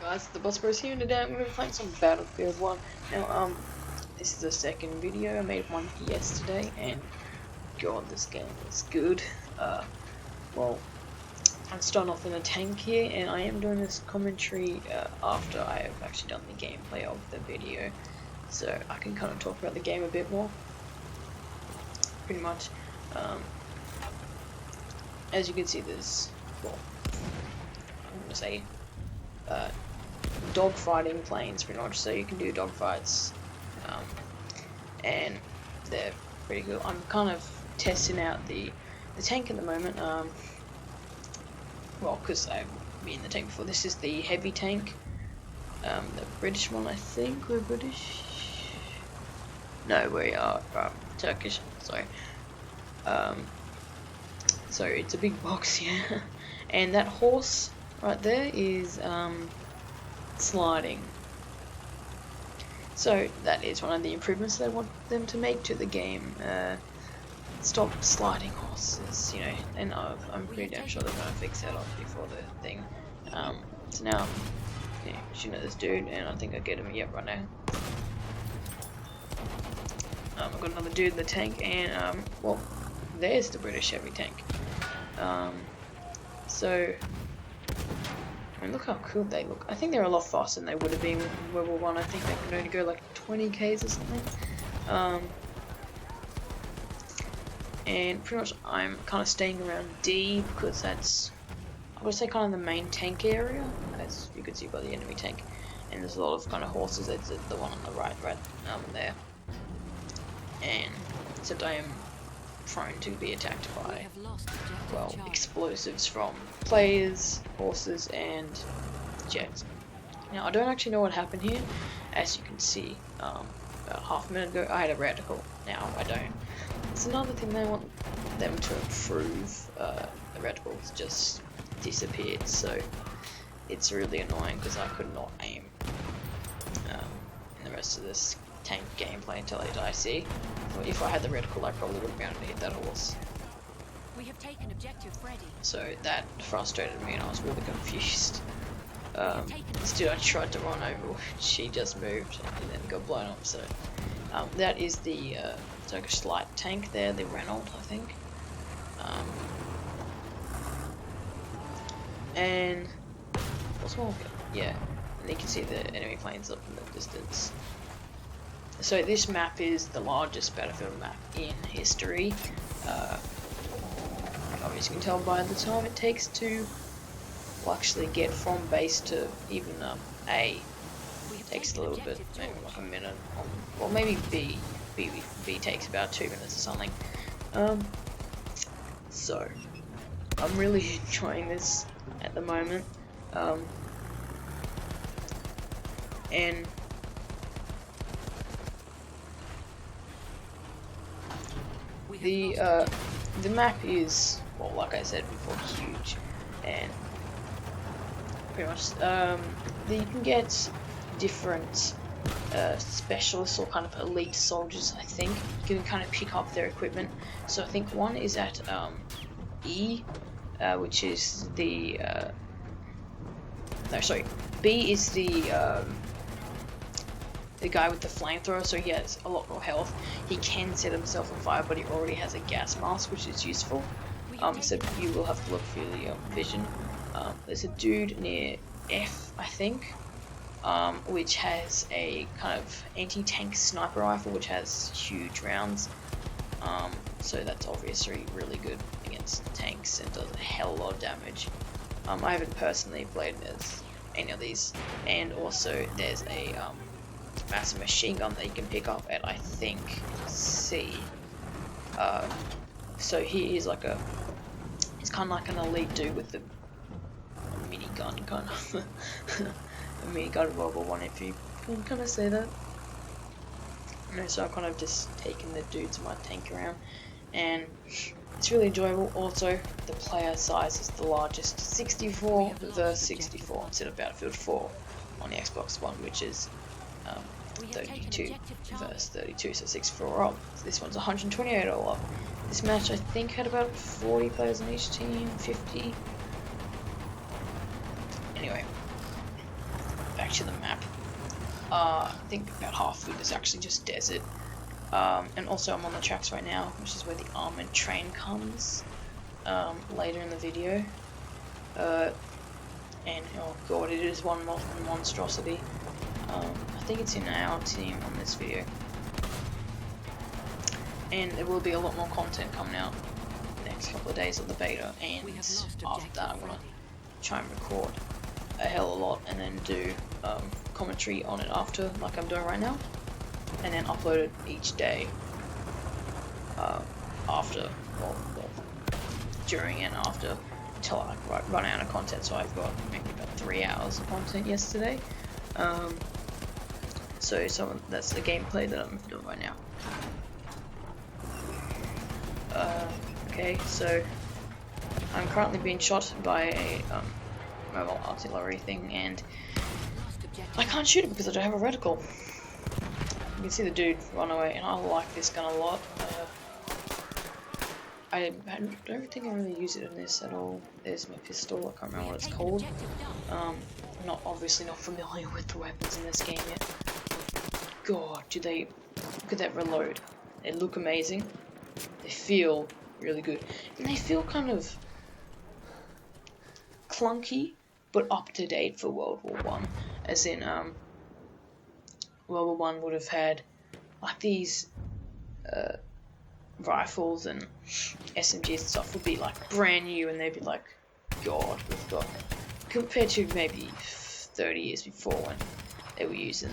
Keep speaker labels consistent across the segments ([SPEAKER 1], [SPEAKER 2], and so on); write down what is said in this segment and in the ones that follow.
[SPEAKER 1] guys, the Boss Bros here, and today I'm going to be playing some Battlefield 1. Now, this is the second video. I made one yesterday, and god, this game is good. Well, I'm starting off in a tank here, and I am doing this commentary after I have actually done the gameplay of the video, so I can kind of talk about the game a bit more. Pretty much, as you can see, there's, well, I'm going to say, dogfighting planes pretty much, so you can do dogfights, and they're pretty cool. I'm kind of testing out the tank at the moment, well, because I've been in the tank before. This is the heavy tank, the British one, I think. We're British? No, we are Turkish, sorry. So it's a big box here, and that horse right there is sliding. So that is one of the improvements they want them to make to the game. Stop sliding horses, you know, and I'm pretty damn sure they're gonna fix that up before the thing. So now, yeah, shooting at this dude, and I think I get him. Yep, right now. I've got another dude in the tank, and well, there's the British heavy tank. So, I mean, look how cool they look. I think they're a lot faster than they would have been in World War I. I think they could only go like 20 k's or something. And pretty much I'm kind of staying around D because that's, I would say, kind of the main tank area, as you can see by the enemy tank. And there's a lot of kind of horses. It's the one on the right there. And except I am prone to be attacked by, well, explosives from players, horses, and jets. Now, I don't actually know what happened here. As you can see, about half a minute ago, I had a reticle. Now, I don't. It's another thing they want them to improve. The reticles just disappeared, so it's really annoying because I could not aim in the rest of this tank gameplay until I die. See, if I had the reticle, I probably wouldn't be able to hit that horse.
[SPEAKER 2] We have taken objective Freddy.
[SPEAKER 1] So that frustrated me, and I was really confused. This dude I tried to run over, she just moved and then got blown up. So that is the Turkish light tank there, the Renault, I think. And what's more? Yeah, and you can see the enemy planes up in the distance. So this map is the largest Battlefield map in history. Obviously you can tell by the time it takes to actually get from base to even A. It takes a little bit, maybe like a minute, or maybe B takes about 2 minutes or something. So I'm really enjoying this at the moment, and the map is, well, like I said before, huge, and pretty much you can get different specialists or kind of elite soldiers. I think you can kind of pick up their equipment. So I think one is at E, which is the no, sorry, B is the guy with the flamethrower, so he has a lot more health. He can set himself on fire, but he already has a gas mask, which is useful. So you will have to look for the vision. There's a dude near F, I think, which has a kind of anti-tank sniper rifle, which has huge rounds. So that's obviously really good against tanks and does a hell of a lot of damage. I haven't personally played as any of these, and also there's a massive machine gun that you can pick up at, I think, C. So he is like he's kind of like an elite dude with the minigun, kind of a minigun World War I, if you can kind of say that. And so I've kind of just taken the dudes in my tank around, and it's really enjoyable. Also, the player size is the largest, 64 versus 64 instead of Battlefield 4 on the Xbox One, which is 32 versus 32, so 64 up. So this one's 128 all up. This match, I think, had about 40 players on each team, 50. Anyway, back to the map. I think about half of it is actually just desert. And also I'm on the tracks right now, which is where the armored train comes later in the video. And oh god, it is one monstrosity. I think it's in our team on this video. And there will be a lot more content coming out the next couple of days of the beta, and after that I'm gonna try and record a hell of a lot and then do commentary on it after, like I'm doing right now, and then upload it each day after, well, during and after, until I run out of content. So I've got maybe about 3 hours of content yesterday. So that's the gameplay that I'm doing right now. Okay, so I'm currently being shot by a mobile artillery thing, and I can't shoot it because I don't have a reticle. You can see the dude run away, and I like this gun a lot. I don't think I really use it in this at all. There's my pistol, I can't remember what it's called. I'm obviously not familiar with the weapons in this game yet. God, look at that reload. They look amazing. They feel really good. And they feel kind of clunky, but up to date for World War One. As in, World War One would have had like these rifles and SMGs and stuff would be like brand new, and they'd be like, God, we've got, compared to maybe 30 years before when they were using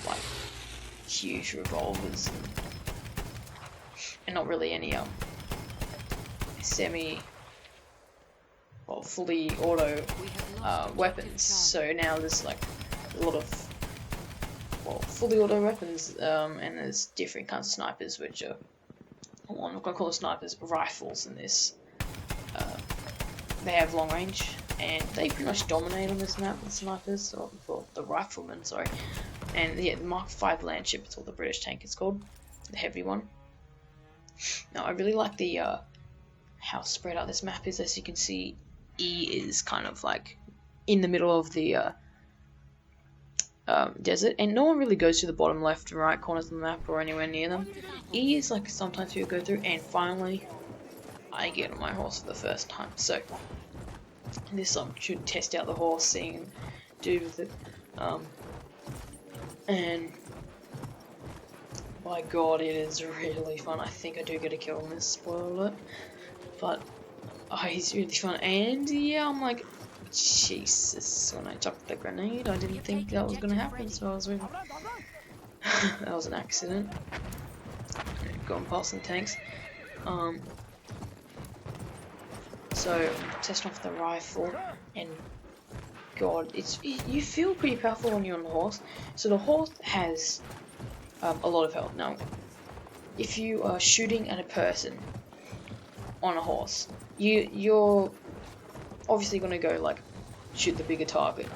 [SPEAKER 1] like huge revolvers and not really any fully auto weapons. So now there's like a lot of fully auto weapons, and there's different kinds of snipers, which are, well, I'm not gonna call them snipers, rifles in this. They have long range, and they pretty much dominate on this map with snipers, or well, the riflemen, sorry. And yeah, the Mark V Landship is what the British tank is called, the heavy one. Now I really like the how spread out this map is. As you can see, E is kind of like in the middle of the desert, and no one really goes to the bottom left and right corners of the map or anywhere near them. E is like sometimes you go through, and finally I get on my horse for the first time. So this should test out the horse, seeing do with it, and my god, it is really fun. I think I do get a kill on this, spoiler alert, but he's really fun. And yeah, I'm like, Jesus, when I chucked the grenade, I didn't think that was gonna happen, so I was really that was an accident. Going past some tanks. So testing off the rifle, and god, you feel pretty powerful when you're on the horse. So the horse has a lot of health. Now, if you are shooting at a person on a horse, you're obviously going to go like shoot the bigger target,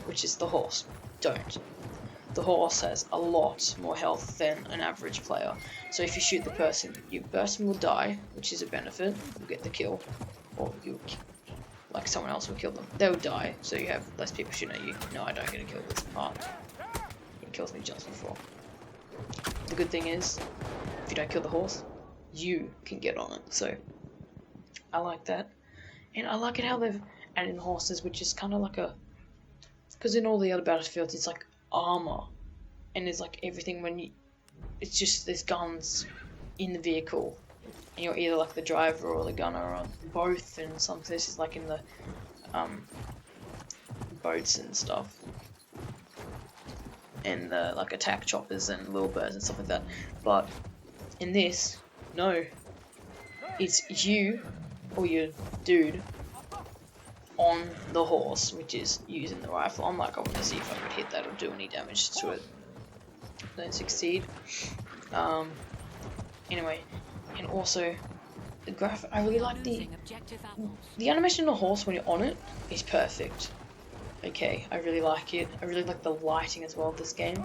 [SPEAKER 1] which is the horse. Don't. The horse has a lot more health than an average player. So if you shoot the person, your person will die, which is a benefit. You'll get the kill, or like someone else will kill them. They'll die, so you have less people shooting at you. No, I don't get a kill this part. It kills me just before. The good thing is, if you don't kill the horse, you can get on it. So I like that, and I like it how they've added in horses, which is kind of like because in all the other battlefields it's like armor, and there's like everything it's just there's guns in the vehicle, and you're either like the driver or the gunner or both. In some cases, like in the boats and stuff, and the like attack choppers and little birds and stuff like that. But in this, no, it's you or your dude on the horse, which is using the rifle. I'm like, I want to see if I could hit that or do any damage to it. Don't succeed. Anyway, and also the graphic. I really like the animation of the horse when you're on it is perfect. Okay, I really like it. I really like the lighting as well of this game.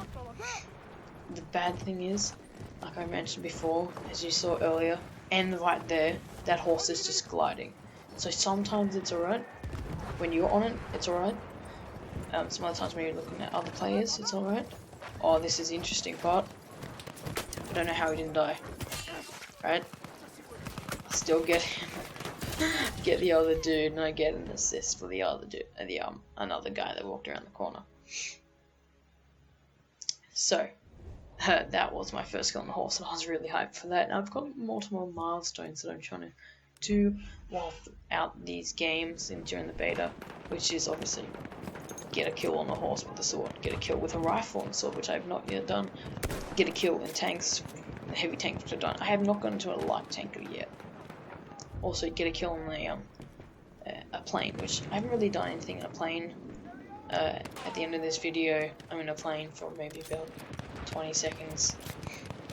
[SPEAKER 1] The bad thing is, like I mentioned before, as you saw earlier, and right there, that horse is just gliding. So sometimes it's alright. When you're on it, it's alright. Some other times when you're looking at other players, it's alright. Oh, this is the interesting part. I don't know how he didn't die. Right? Still get the other dude, and I get an assist for the other dude, another guy that walked around the corner. So, that was my first kill on the horse, and I was really hyped for that. And I've got multiple milestones that I'm trying to do while out these games and during the beta, which is obviously get a kill on the horse with the sword, get a kill with a rifle and sword, which I have not yet done, get a kill in tanks, heavy tanks, which I've done. I have not gone into a light tanker yet. Also, get a kill on a plane, which I haven't really done anything in a plane. At the end of this video, I'm in a plane for maybe about 20 seconds,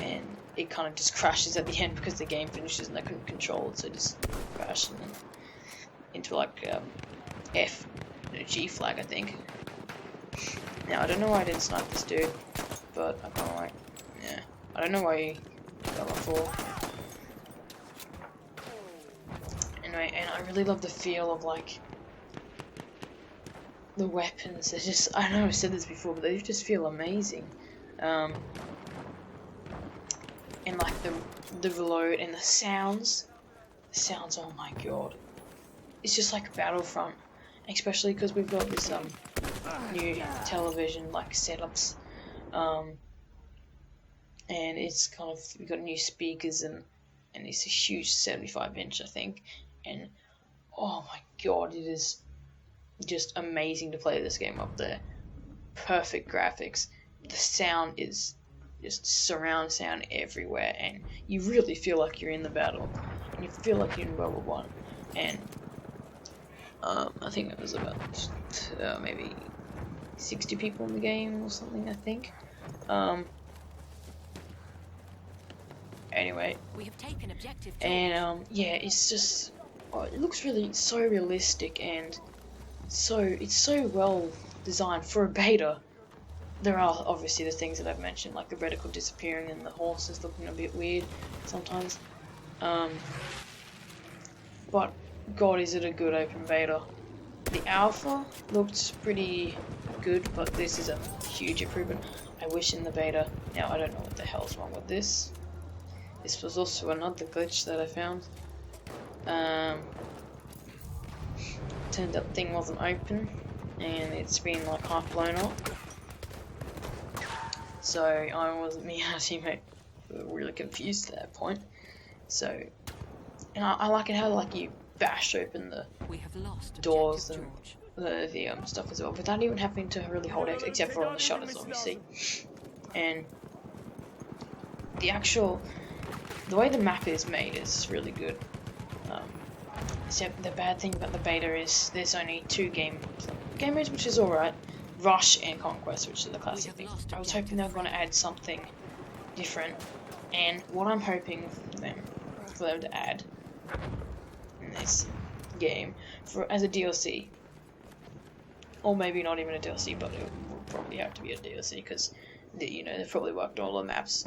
[SPEAKER 1] and it kind of just crashes at the end because the game finishes and I couldn't control it, so it just crashed and then into like F, G flag, I think. Now I don't know why I didn't snipe this dude, but I kind of like, yeah, I don't know why he got my fall. Anyway, and I really love the feel of like the weapons. They just, I know I've said this before, but they just feel amazing. And like the reload and the sounds, oh my god, it's just like Battlefront, especially because we've got this new television like setups, and it's kind of, we've got new speakers and it's a huge 75-inch, I think, and oh my god, it is just amazing to play this game up there. Perfect graphics, the sound is just surround sound everywhere, and you really feel like you're in the battle, and you feel like you're in World War One. And I think it was about maybe 60 people in the game or something, I think. Anyway,
[SPEAKER 2] We have taken objective
[SPEAKER 1] and yeah, it's just, oh, it looks really so realistic, and it's so well designed for a beta. There are obviously the things that I've mentioned, like the reticle disappearing and the horses looking a bit weird sometimes. But god, is it a good open beta. The alpha looked pretty good, but this is a huge improvement. I wish in the beta, now I don't know what the hell's wrong with this. This was also another glitch that I found. Turned out the thing wasn't open, and it's been like half blown up. So I wasn't, me and our teammate were really confused at that point. So, and I like it how like you bash open the
[SPEAKER 2] We have lost
[SPEAKER 1] doors
[SPEAKER 2] objective
[SPEAKER 1] and
[SPEAKER 2] George.
[SPEAKER 1] the stuff as well, without even having to really hold X, except for on the shutters, obviously. And the way the map is made is really good. Except the bad thing about the beta is there's only 2 game modes, which is alright. Rush and Conquest, which are the classic things. I was hoping they were going to add something different, and what I'm hoping for them to add in this game as a DLC, or maybe not even a DLC, but it will probably have to be a DLC because they've probably worked all the maps,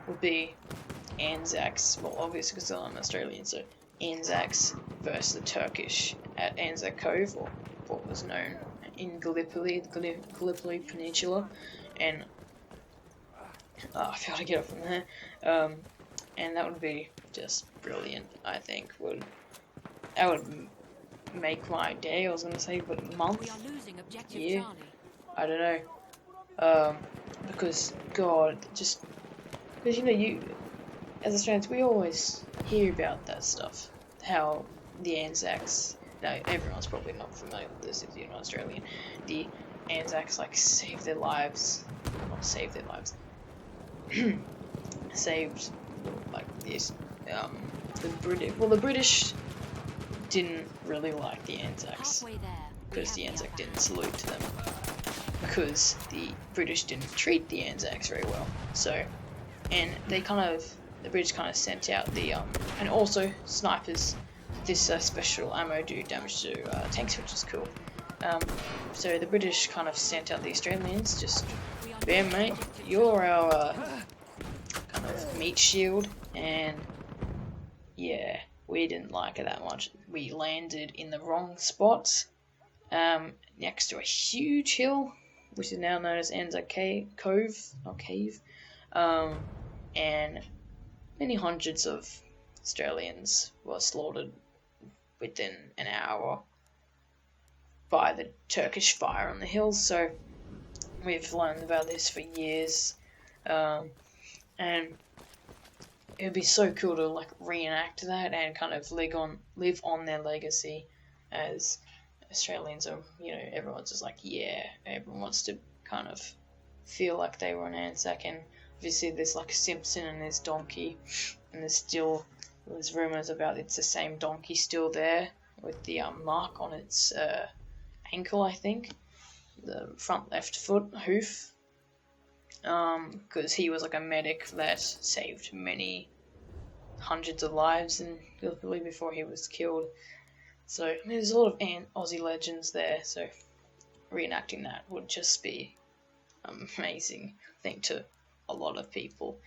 [SPEAKER 1] would be Anzacs, well obviously because I'm Australian, so Anzacs versus the Turkish at Anzac Cove, or what was known in Gallipoli Peninsula, and I feel to get up from there, and that would be just brilliant. I think that would make my day. I was gonna say, but month,
[SPEAKER 2] We are losing objective
[SPEAKER 1] year,
[SPEAKER 2] Charlie.
[SPEAKER 1] I don't know, because God, just because you as Australians, we always hear about that stuff, how the Anzacs. Now, everyone's probably not familiar with this if you're not Australian. The Anzacs, like, saved their lives. Not saved their lives. Saved, like, this, the British. Well, the British didn't really like the Anzacs.
[SPEAKER 2] Halfway there.
[SPEAKER 1] Because the Anzac didn't salute to them. Because the British didn't treat the Anzacs very well. So, and the British kind of sent out the, and also snipers. This special ammo do damage to tanks, which is cool. So the British kind of sent out the Australians, just, bam mate, you're our kind of meat shield, and yeah, we didn't like it that much. We landed in the wrong spots, next to a huge hill, which is now known as Anzac Cave, and many hundreds of Australians were slaughtered within an hour by the Turkish fire on the hills. So we've learned about this for years, and it would be so cool to like reenact that and kind of live on their legacy, as Australians are, everyone's just like, yeah, everyone wants to kind of feel like they were on Anzac. And obviously there's like Simpson and there's Donkey, and there's rumours about it's the same donkey still there with the mark on its ankle, I think, the front left foot hoof, because he was like a medic that saved many hundreds of lives and before he was killed. So there's a lot of Aussie legends there, so reenacting that would just be amazing, I think, to a lot of people.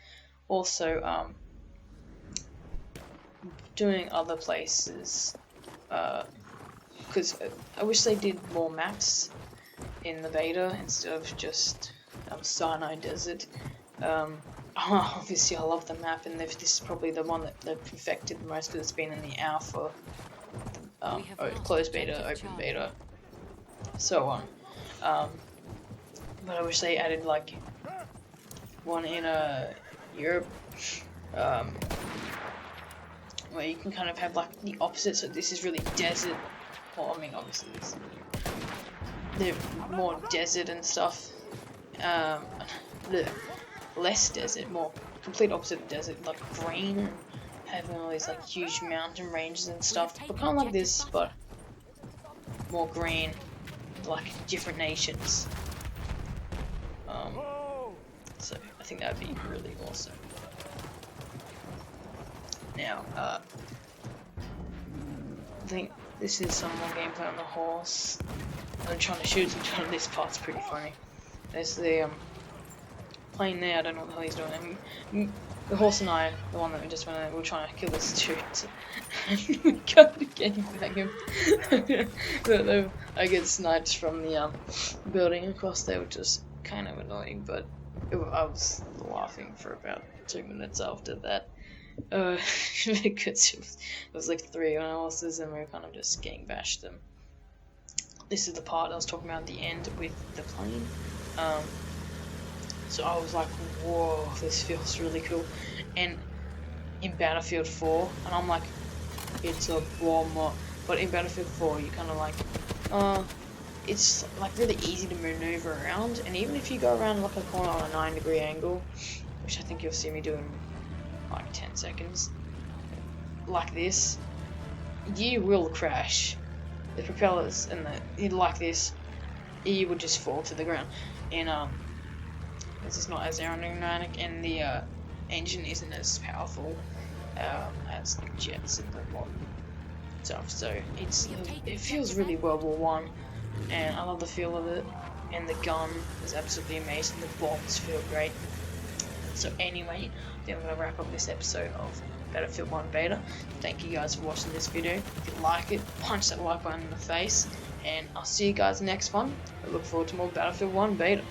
[SPEAKER 1] Also, doing other places, because I wish they did more maps in the beta instead of just Sinai Desert. Obviously I love the map, and this is probably the one that they've perfected the most because it's been in the alpha, closed beta, open beta, so on. But I wish they added like one in Europe, where you can kind of have like the opposite. So this is really desert. Well, I mean, obviously they're more desert and stuff. Less desert, more complete opposite of desert, like green, and having all these like huge mountain ranges and stuff. But kind of like this, but more green, like different nations. So I think that would be really awesome. Now, I think this is some more gameplay on the horse. I'm trying to shoot some. This part's pretty funny. There's the plane there. I don't know what the hell he's doing. The horse and I, the one that we just went in, we were trying to kill this dude. And we got to getting back him. I get sniped from the building across there, which was kind of annoying, but I was laughing for about 2 minutes after that. Because it was like 3 on horses and we were kind of just gang bashed them. This is the part I was talking about at the end with the plane. So I was like, whoa, this feels really cool. And in Battlefield 4, and I'm like, it's a bomber. But in Battlefield 4, you kind of like, it's like really easy to maneuver around. And even if you go around like a corner on a 9-degree angle, which I think you'll see me do in like 10 seconds, like this, you will crash. The propellers and like this, you would just fall to the ground. And this is not as aerodynamic, and the engine isn't as powerful as like jets and the modern stuff. So it feels really World War One, and I love the feel of it. And the gun is absolutely amazing. The bombs feel great. So anyway, I think I'm going to wrap up this episode of Battlefield 1 Beta. Thank you guys for watching this video. If you like it, punch that like button in the face, and I'll see you guys next one. I look forward to more Battlefield 1 Beta.